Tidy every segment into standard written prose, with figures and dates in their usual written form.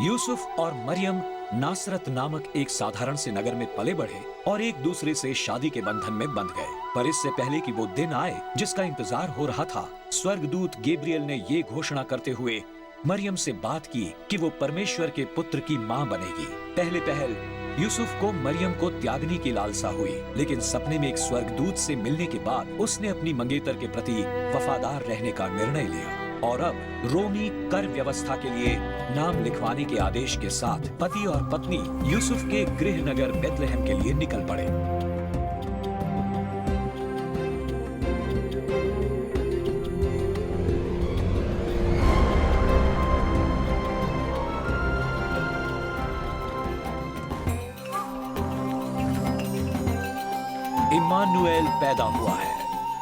यूसुफ और मरियम नासरत नामक एक साधारण से नगर में पले बढ़े और एक दूसरे से शादी के बंधन में बंध गए। पर इससे पहले कि वो दिन आए जिसका इंतजार हो रहा था, स्वर्गदूत गैब्रियल ने ये घोषणा करते हुए मरियम से बात की कि वो परमेश्वर के पुत्र की मां बनेगी। पहले पहल यूसुफ को मरियम को त्यागने की लालसा हुई, लेकिन सपने में एक स्वर्गदूत से मिलने के बाद उसने अपनी मंगेतर के प्रति वफादार रहने का निर्णय लिया और अब रोमी कर व्यवस्था के लिए नाम लिखवाने के आदेश के साथ पति और पत्नी यूसुफ के गृह नगर बेथलेहम के लिए निकल पड़े। इम्मानुएल पैदा हुआ है,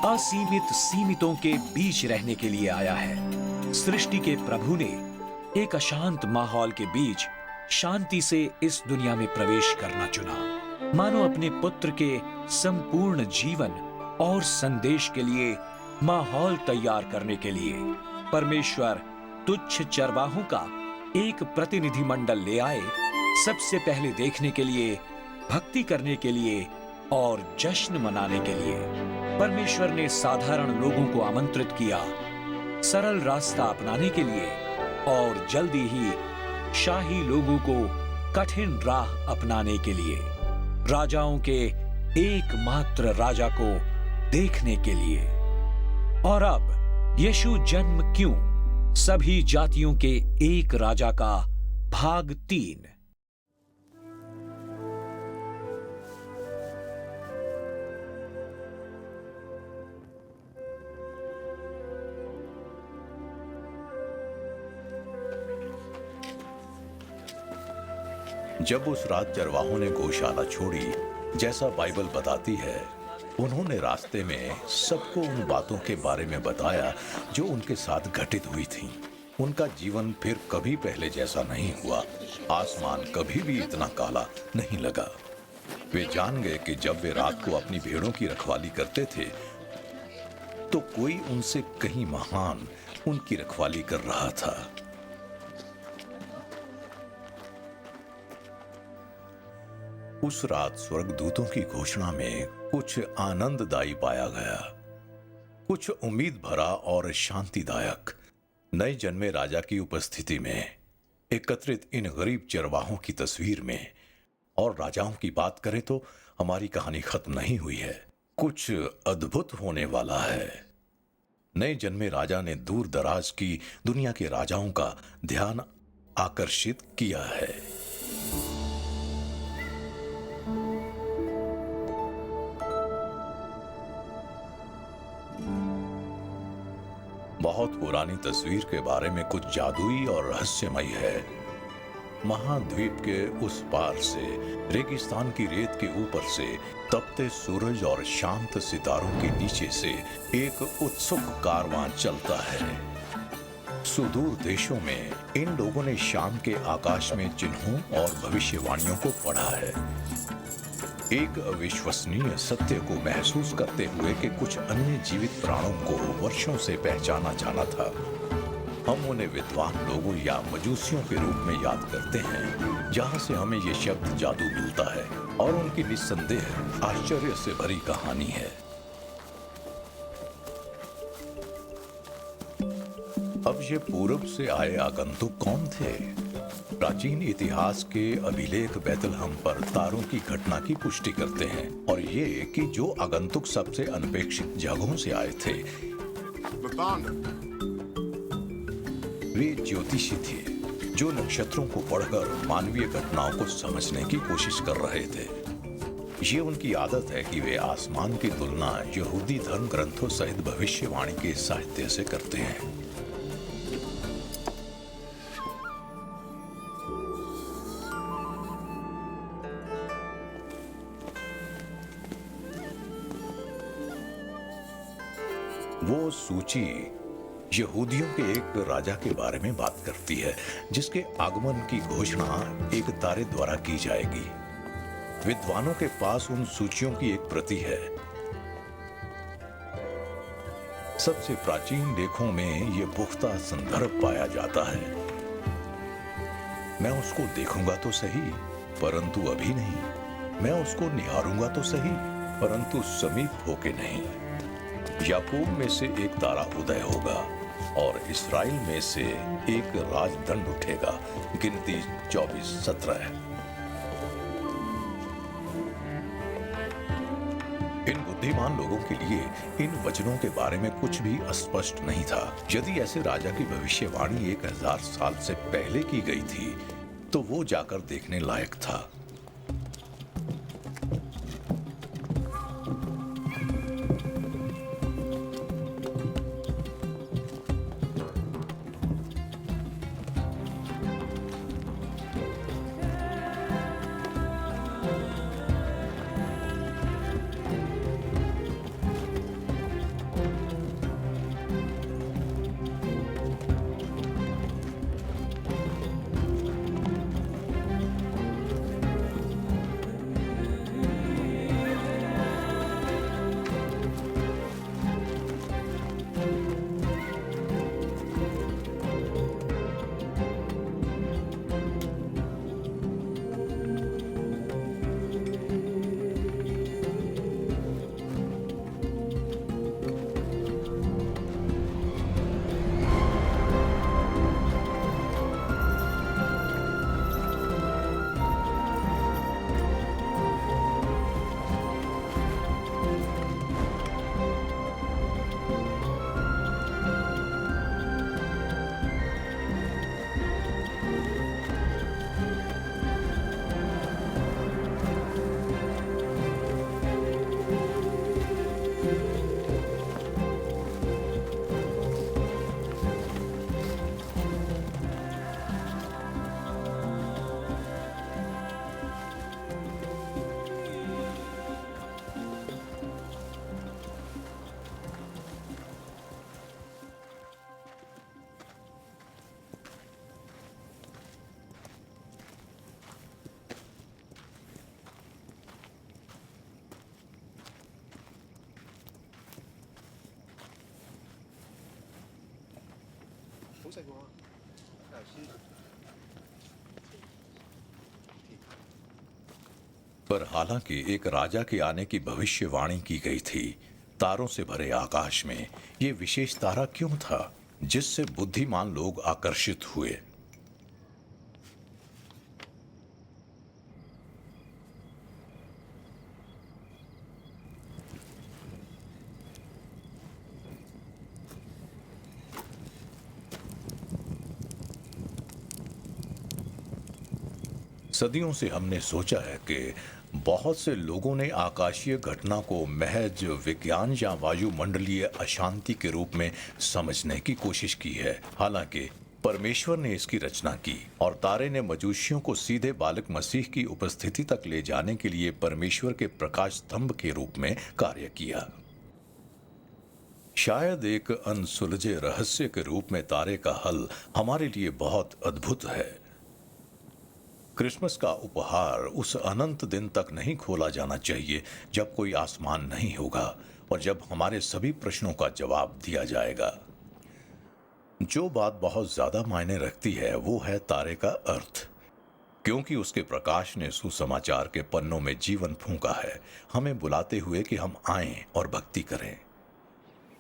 असीमित सीमितों के बीच रहने के लिए आया है। सृष्टि के प्रभु ने एक अशांत माहौल के बीच शांति से इस दुनिया में प्रवेश करना चुना, मानो अपने पुत्र के संपूर्ण जीवन और संदेश के लिए माहौल तैयार करने के लिए परमेश्वर तुच्छ चरवाहों का एक प्रतिनिधि मंडल ले आए, सबसे पहले देखने के लिए, भक्ति करने के लिए और जश्न मनाने के लिए। परमेश्वर ने साधारण लोगों को आमंत्रित किया सरल रास्ता अपनाने के लिए और जल्दी ही शाही लोगों को कठिन राह अपनाने के लिए, राजाओं के एकमात्र राजा को देखने के लिए। और अब यीशु जन्म क्यों, सभी जातियों के एक राजा का भाग 3। जब उस रात चरवाहों ने गौशाला छोड़ी, जैसा बाइबल बताती है, उन्होंने रास्ते में सबको उन बातों के बारे में बताया जो उनके साथ घटित हुई थीं। उनका जीवन फिर कभी पहले जैसा नहीं हुआ। आसमान कभी भी इतना काला नहीं लगा। वे जान गए कि जब वे रात को अपनी भेड़ों की रखवाली करते थे तो कोई उनसे कहीं महान उनकी रखवाली कर रहा था। उस रात स्वर्गदूतों की घोषणा में कुछ आनंददायी पाया गया, कुछ उम्मीद भरा और शांतिदायक। नए जन्मे राजा की उपस्थिति में एकत्रित इन गरीब चरवाहों की तस्वीर में। और राजाओं की बात करें तो हमारी कहानी खत्म नहीं हुई है, कुछ अद्भुत होने वाला है। नए जन्मे राजा ने दूर दराज की दुनिया के राजाओं का ध्यान आकर्षित किया है। बहुत पुरानी तस्वीर के बारे में कुछ जादुई और रहस्यमय है। महाद्वीप के उस पार से, रेगिस्तान की रेत के ऊपर से, तपते सूरज और शांत सितारों के नीचे से एक उत्सुक कारवां चलता है। सुदूर देशों में इन लोगों ने शाम के आकाश में चिन्हों और भविष्यवाणियों को पढ़ा है, एक अविश्वसनीय सत्य को महसूस करते हुए कि कुछ अन्य जीवित प्राणों को वर्षों से पहचाना जाना था। हम उन्हें विद्वान लोगों या मजूसियों के रूप में याद करते हैं, जहां से हमें ये शब्द जादू मिलता है और उनकी निस्संदेह आश्चर्य से भरी कहानी है। अब ये पूरब से आए आगंतुक कौन थे? प्राचीन इतिहास के अभिलेख बेथलहम पर तारों की घटना की पुष्टि करते हैं और ये कि जो आगंतुक सबसे अनपेक्षित जगहों से आए थे वे ज्योतिषी थे, जो नक्षत्रों को पढ़कर मानवीय घटनाओं को समझने की कोशिश कर रहे थे। ये उनकी आदत है कि वे आसमान की तुलना यहूदी धर्म ग्रंथों सहित भविष्यवाणी के साहित्य से करते हैं। वो सूची यहूदियों के एक राजा के बारे में बात करती है, जिसके आगमन की घोषणा एक तारे द्वारा की जाएगी। विद्वानों के पास उन सूचियों की एक प्रति है। सबसे प्राचीन लेखों में यह पुख्ता संदर्भ पाया जाता है। मैं उसको देखूंगा तो सही, परंतु अभी नहीं। मैं उसको निहारूंगा तो सही, परंतु समीप होके नहीं। याकूब में से एक तारा उदय होगा और इस्राएल में से एक राजदंड उठेगा। गिनती 24:17। इन बुद्धिमान लोगों के लिए इन वचनों के बारे में कुछ भी अस्पष्ट नहीं था। यदि ऐसे राजा की भविष्यवाणी 1000 साल से पहले की गई थी तो वो जाकर देखने लायक था। पर हालांकि एक राजा के आने की भविष्यवाणी की गई थी, तारों से भरे आकाश में ये विशेष तारा क्यों था जिससे बुद्धिमान लोग आकर्षित हुए? सदियों से हमने सोचा है कि बहुत से लोगों ने आकाशीय घटना को महज विज्ञान या वायुमंडलीय अशांति के रूप में समझने की कोशिश की है। हालांकि परमेश्वर ने इसकी रचना की और तारे ने मजूसियों को सीधे बालक मसीह की उपस्थिति तक ले जाने के लिए परमेश्वर के प्रकाश स्तंभ के रूप में कार्य किया। शायद एक अनसुलझे रहस्य के रूप में तारे का हल हमारे लिए बहुत अद्भुत है। क्रिसमस का उपहार उस अनंत दिन तक नहीं खोला जाना चाहिए जब कोई आसमान नहीं होगा और जब हमारे सभी प्रश्नों का जवाब दिया जाएगा। जो बात बहुत ज्यादा मायने रखती है वो है तारे का अर्थ, क्योंकि उसके प्रकाश ने सुसमाचार के पन्नों में जीवन फूंका है, हमें बुलाते हुए कि हम आएं और भक्ति करें।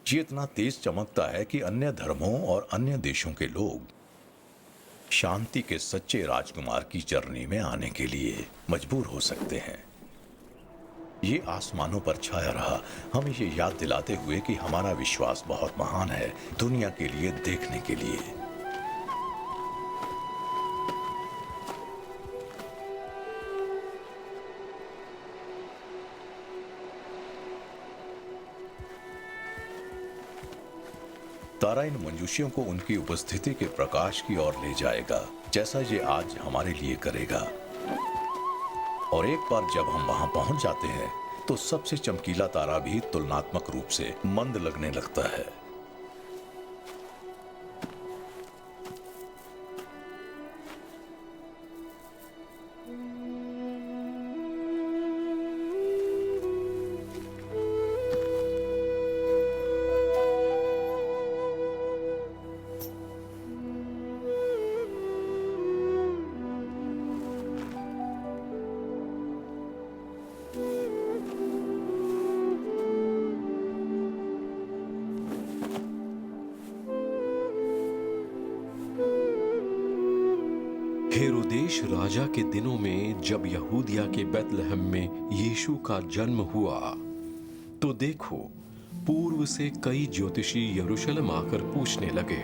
ये इतना तेज चमकता है कि अन्य धर्मों और अन्य देशों के लोग शांति के सच्चे राजकुमार की चरनी में आने के लिए मजबूर हो सकते हैं। ये आसमानों पर छाया रहा, हमें ये याद दिलाते हुए कि हमारा विश्वास बहुत महान है दुनिया के लिए देखने के लिए। तारा इन मंजूषियों को उनकी उपस्थिति के प्रकाश की ओर ले जाएगा, जैसा ये आज हमारे लिए करेगा। और एक बार जब हम वहां पहुंच जाते हैं तो सबसे चमकीला तारा भी तुलनात्मक रूप से मंद लगने लगता है। हेरोदेश राजा के दिनों में जब यहूदिया के बैतलहम में यीशु का जन्म हुआ, तो देखो, पूर्व से कई ज्योतिषी यरूशलेम आकर पूछने लगे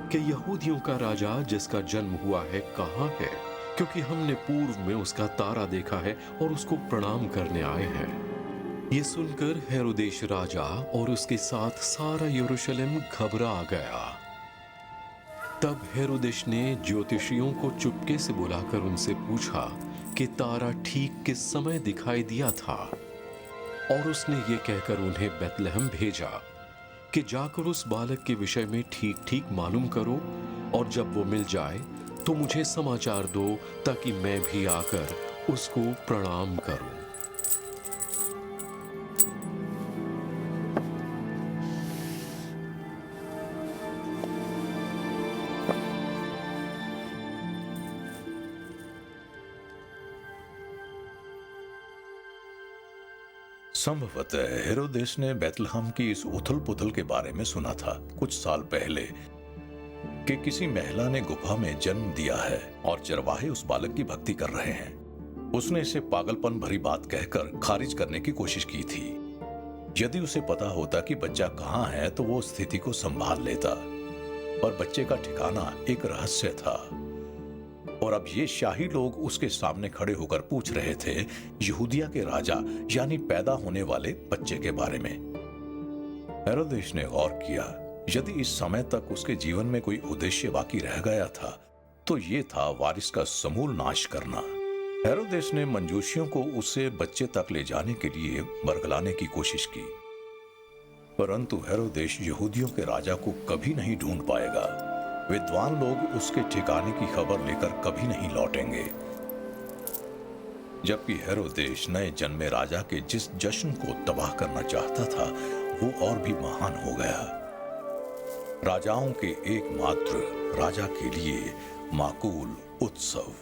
कि यहूदियों का राजा जिसका जन्म हुआ है कहाँ है, क्योंकि हमने पूर्व में उसका तारा देखा है और उसको प्रणाम करने आए हैं। ये सुनकर हेरोदेश राजा और उसके साथ सारा यरूशलेम घबरा गया। तब हेरोदेश ने ज्योतिषियों को चुपके से बुलाकर उनसे पूछा कि तारा ठीक किस समय दिखाई दिया था, और उसने ये कहकर उन्हें बैतलहम भेजा कि जाकर उस बालक के विषय में ठीक ठीक मालूम करो, और जब वो मिल जाए तो मुझे समाचार दो, ताकि मैं भी आकर उसको प्रणाम करूं। संभवतः हेरोदेस ने बैतलहम की इस उथल पुथल के बारे में सुना था कुछ साल पहले कि किसी महिला ने गुफा में जन्म दिया है और चरवाहे उस बालक की भक्ति कर रहे हैं। उसने इसे पागलपन भरी बात कहकर खारिज करने की कोशिश की थी। यदि उसे पता होता कि बच्चा कहाँ है तो वो स्थिति को संभाल लेता, पर बच्चे का ठिकाना एक रहस्य था। और अब ये शाही लोग उसके सामने खड़े होकर पूछ रहे थे यहूदिया के राजा यानी पैदा होने वाले बच्चे के बारे में। हेरोदेस ने गौर किया, यदि इस समय तक उसके जीवन में कोई उद्देश्य बाकी रह गया था तो ये था वारिस का समूल नाश करना। हेरोदेस ने मंजूषियों को उसे बच्चे तक ले जाने के लिए बरगलाने की कोशिश की, परंतु हेरोदेस यहूदियों के राजा को कभी नहीं ढूंढ पाएगा। विद्वान लोग उसके ठिकाने की खबर लेकर कभी नहीं लौटेंगे। जबकि हेरोदेस नए जन्मे राजा के जिस जश्न को तबाह करना चाहता था वो और भी महान हो गया। राजाओं के एकमात्र राजा के लिए माकूल उत्सव।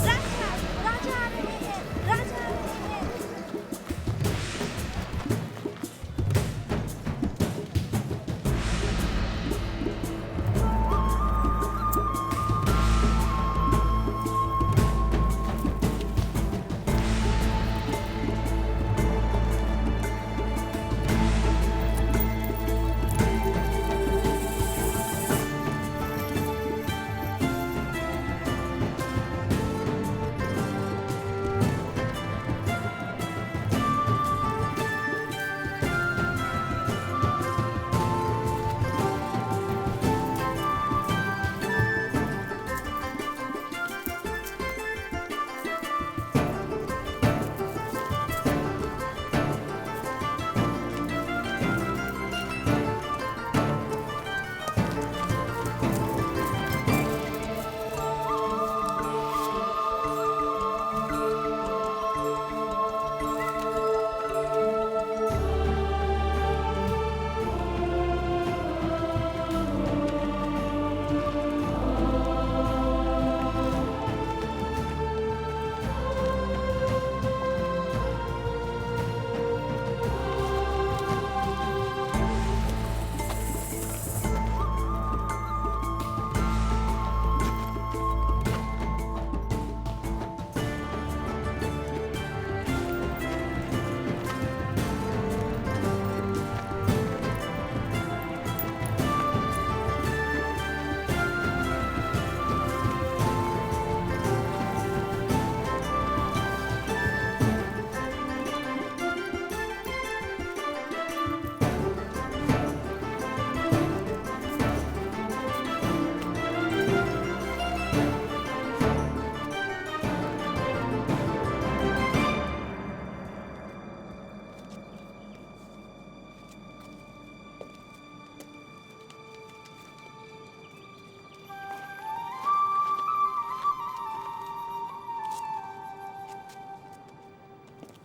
राजा आ रहे हैं, राजा आ रहे हैं।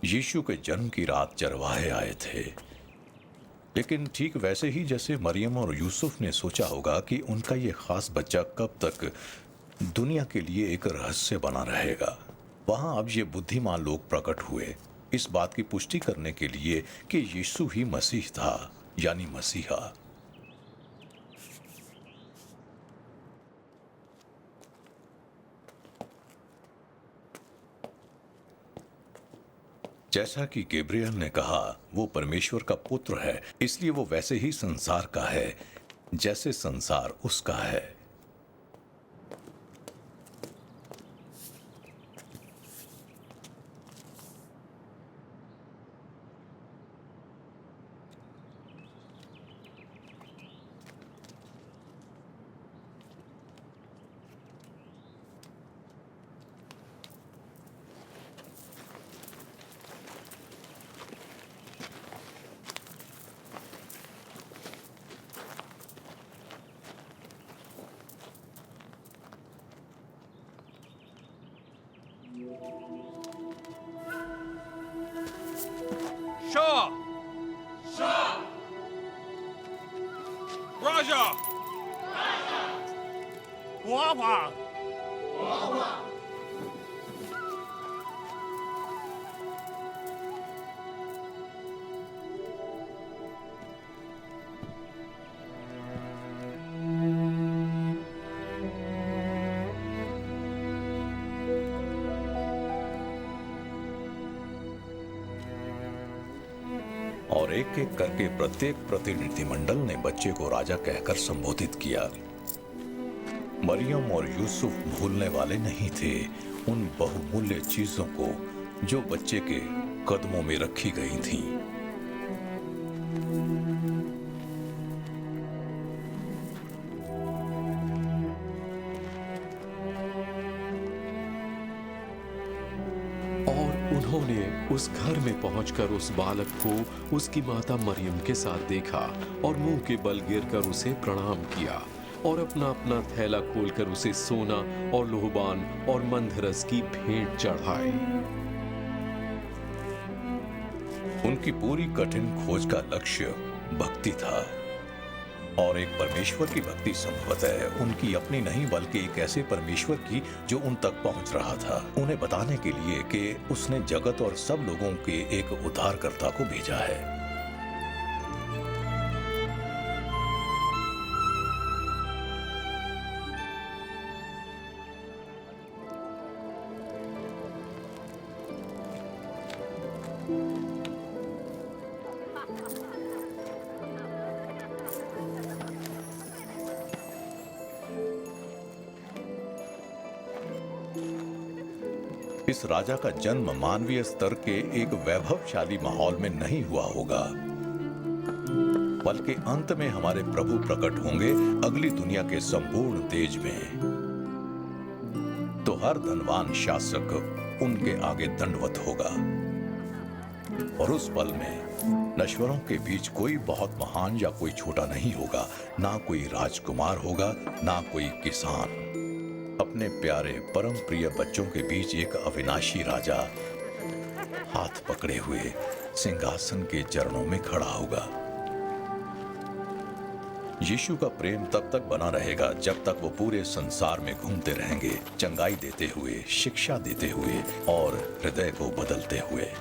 यीशु के जन्म की रात चरवाहे आए थे। लेकिन ठीक वैसे ही जैसे मरियम और यूसुफ ने सोचा होगा कि उनका ये खास बच्चा कब तक दुनिया के लिए एक रहस्य बना रहेगा, वहां अब ये बुद्धिमान लोग प्रकट हुए इस बात की पुष्टि करने के लिए कि यीशु ही मसीह था, यानी मसीहा। जैसा कि गैब्रियल ने कहा, वो परमेश्वर का पुत्र है, इसलिए वो वैसे ही संसार का है जैसे संसार उसका है। Shah! Raja! Guava! और एक एक करके प्रत्येक प्रतिनिधिमंडल ने बच्चे को राजा कहकर संबोधित किया। मरियम और यूसुफ भूलने वाले नहीं थे उन बहुमूल्य चीजों को जो बच्चे के कदमों में रखी गई थीं। उन्होंने उस घर में पहुंचकर उस बालक को उसकी माता मरियम के साथ देखा और मुंह के बल गिरकर उसे प्रणाम किया और अपना अपना थैला खोलकर उसे सोना और लोहबान और मंदरस की भेंट चढ़ाई। उनकी पूरी कठिन खोज का लक्ष्य भक्ति था, और एक परमेश्वर की भक्ति संभवतः उनकी अपनी नहीं बल्कि एक ऐसे परमेश्वर की जो उन तक पहुंच रहा था, उन्हें बताने के लिए कि उसने जगत और सब लोगों के एक उद्धारकर्ता को भेजा है। इस राजा का जन्म मानवीय स्तर के एक वैभवशाली माहौल में नहीं हुआ होगा, बल्कि अंत में हमारे प्रभु प्रकट होंगे अगली दुनिया के संपूर्ण तेज में। तो हर धनवान शासक उनके आगे दंडवत होगा, और उस पल में नश्वरों के बीच कोई बहुत महान या कोई छोटा नहीं होगा, ना कोई राजकुमार होगा, ना कोई किसान। अपने प्यारे परम प्रिय बच्चों के बीच एक अविनाशी राजा हाथ पकड़े हुए सिंहासन के चरणों में खड़ा होगा। यीशु का प्रेम तब तक बना रहेगा जब तक वो पूरे संसार में घूमते रहेंगे, चंगाई देते हुए, शिक्षा देते हुए और हृदय को बदलते हुए।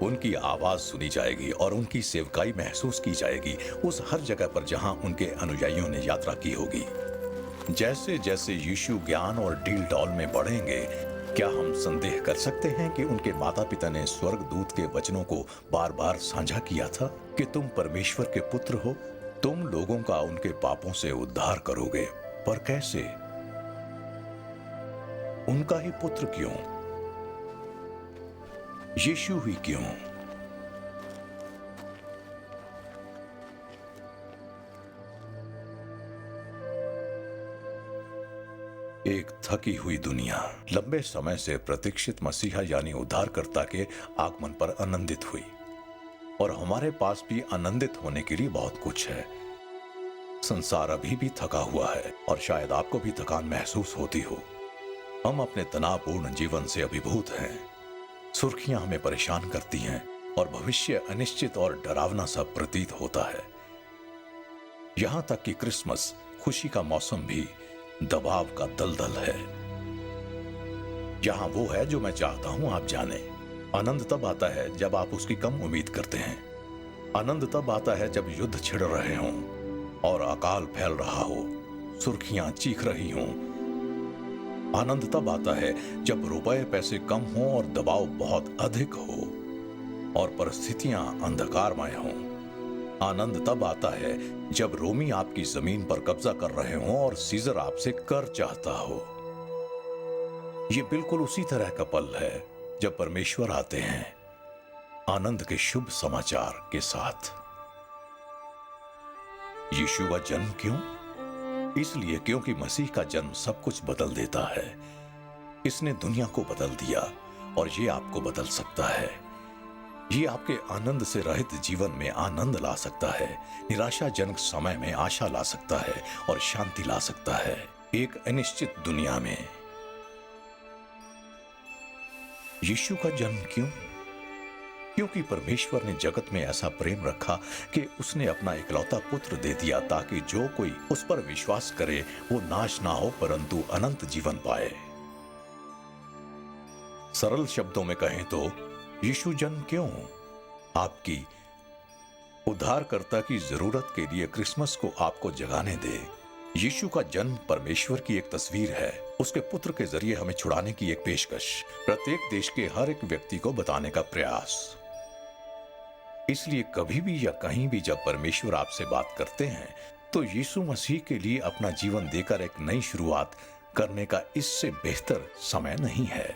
उनकी आवाज सुनी जाएगी और उनकी सेवकाई महसूस की जाएगी उस हर जगह पर जहां उनके अनुयायियों ने यात्रा की होगी। जैसे जैसे यीशु ज्ञान और डील डॉल में बढ़ेंगे, क्या हम संदेह कर सकते हैं कि उनके माता पिता ने स्वर्गदूत के वचनों को बार बार साझा किया था कि तुम परमेश्वर के पुत्र हो, तुम लोगों का उनके पापों से उद्धार करोगे। पर कैसे? उनका ही पुत्र क्यों? यीशु ही क्यों? एक थकी हुई दुनिया लंबे समय से प्रतीक्षित मसीहा यानी उद्धारकर्ता के आगमन पर आनंदित हुई, और हमारे पास भी आनंदित होने के लिए बहुत कुछ है। संसार अभी भी थका हुआ है, और शायद आपको भी थकान महसूस होती हो। हम अपने तनावपूर्ण जीवन से अभिभूत हैं। सुर्खियां हमें परेशान करती हैं, और भविष्य अनिश्चित और डरावना सा प्रतीत होता है। यहां तक कि क्रिसमस, खुशी का मौसम भी दबाव का दलदल है। यहां वो है जो मैं चाहता हूं आप जाने। आनंद तब आता है जब आप उसकी कम उम्मीद करते हैं। आनंद तब आता है जब युद्ध छिड़ रहे हों और अकाल फैल रहा हो, सुर्खियां चीख रही हों। आनंद तब आता है जब रुपए पैसे कम हों और दबाव बहुत अधिक हो और परिस्थितियां अंधकारमय हों। आनंद तब आता है जब रोमी आपकी जमीन पर कब्जा कर रहे हों और सीजर आपसे कर चाहता हो। यह बिल्कुल उसी तरह का पल है जब परमेश्वर आते हैं आनंद के शुभ समाचार के साथ। यीशु का जन्म क्यों? इसलिए क्योंकि मसीह का जन्म सब कुछ बदल देता है। इसने दुनिया को बदल दिया और ये आपको बदल सकता है। ये आपके आनंद से रहित जीवन में आनंद ला सकता है, निराशाजनक समय में आशा ला सकता है और शांति ला सकता है एक अनिश्चित दुनिया में। यीशु का जन्म क्यों? क्योंकि परमेश्वर ने जगत में ऐसा प्रेम रखा कि उसने अपना इकलौता पुत्र दे दिया ताकि जो कोई उस पर विश्वास करे वो नाश ना हो परंतु अनंत जीवन पाए। सरल शब्दों में कहें तो यीशु जन्म क्यों? आपकी उद्धारकर्ता की जरूरत के लिए क्रिसमस को आपको जगाने दे। यीशु का जन्म परमेश्वर की एक तस्वीर है, उसके पुत्र के जरिए हमें छुड़ाने की एक पेशकश, प्रत्येक देश के हर एक व्यक्ति को बताने का प्रयास। इसलिए कभी भी या कहीं भी जब परमेश्वर आपसे बात करते हैं तो यीशु मसीह के लिए अपना जीवन देकर एक नई शुरुआत करने का इससे बेहतर समय नहीं है।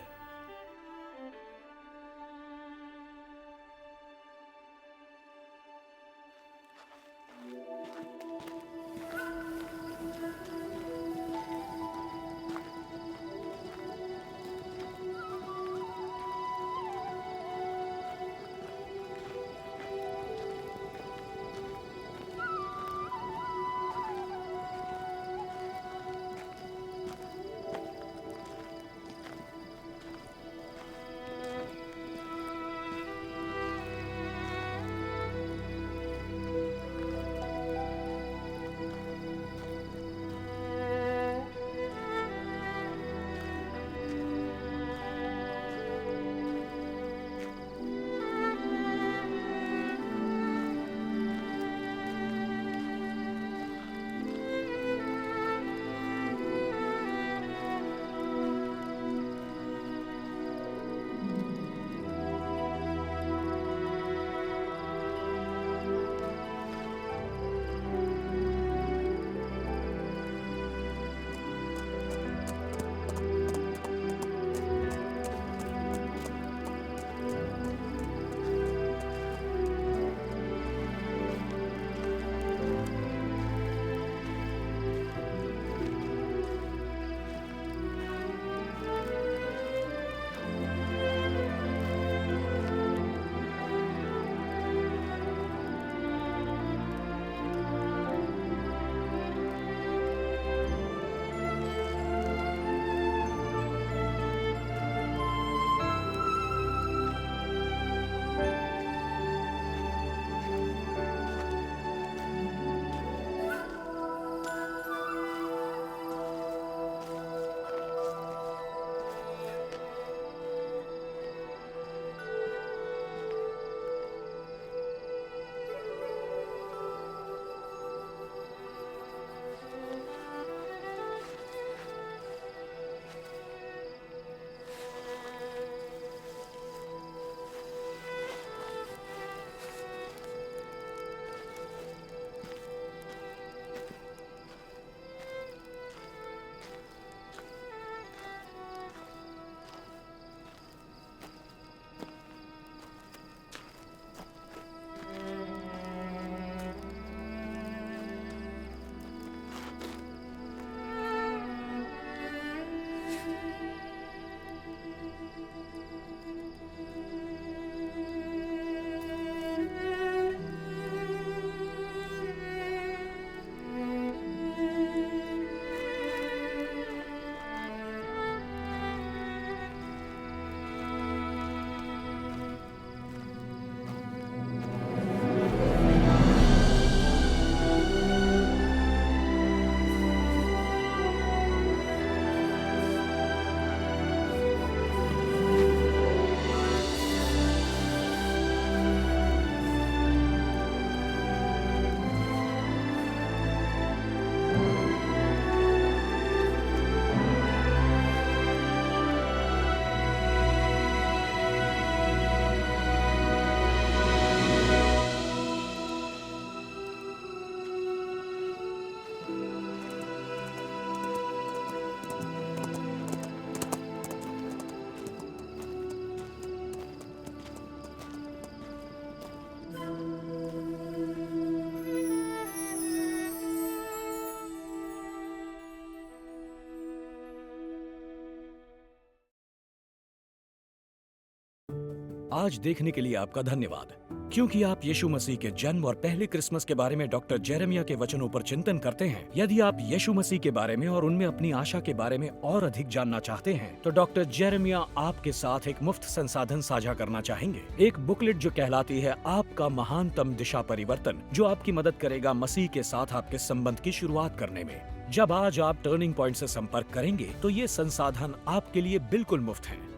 आज देखने के लिए आपका धन्यवाद। क्योंकि आप यीशु मसीह के जन्म और पहले क्रिसमस के बारे में डॉक्टर जेरेमिया के वचनों पर चिंतन करते हैं। यदि आप यीशु मसीह के बारे में और उनमें अपनी आशा के बारे में और अधिक जानना चाहते हैं तो डॉक्टर जेरेमिया आपके साथ एक मुफ्त संसाधन साझा करना चाहेंगे। एक बुकलेट जो कहलाती है आपका महानतम दिशा परिवर्तन, जो आपकी मदद करेगा मसीह के साथ आपके संबंध की शुरुआत करने में। जब आज आप टर्निंग पॉइंट से संपर्क करेंगे तो ये संसाधन आपके लिए बिल्कुल मुफ्त है।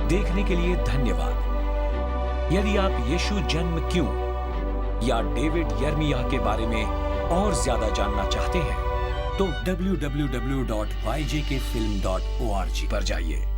देखने के लिए धन्यवाद। यदि आप यीशु जन्म क्यों या डेविड यर्मिया के बारे में और ज्यादा जानना चाहते हैं तो www.yjkfilm.org पर जाइए।